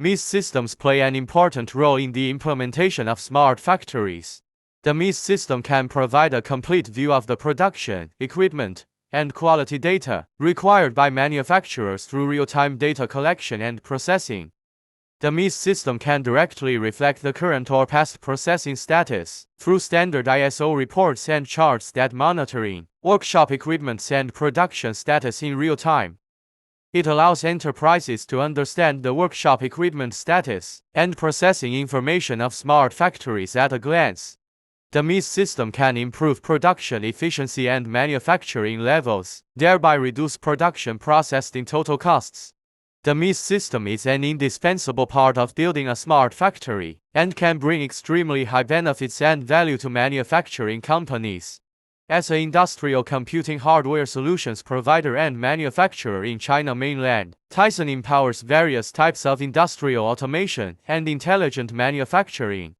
MES systems play an important role in the implementation of smart factories. The MES system can provide a complete view of the production, equipment, and quality data required by manufacturers through real-time data collection and processing. The MES system can directly reflect the current or past processing status through standard ISO reports and charts that monitoring workshop equipment and production status in real time. It allows enterprises to understand the workshop equipment status and processing information of smart factories at a glance. The MES system can improve production efficiency and manufacturing levels, thereby reduce production processing total costs. The MES system is an indispensable part of building a smart factory and can bring extremely high benefits and value to manufacturing companies. As an industrial computing hardware solutions provider and manufacturer in China Mainland, TAICENN empowers various types of industrial automation and intelligent manufacturing.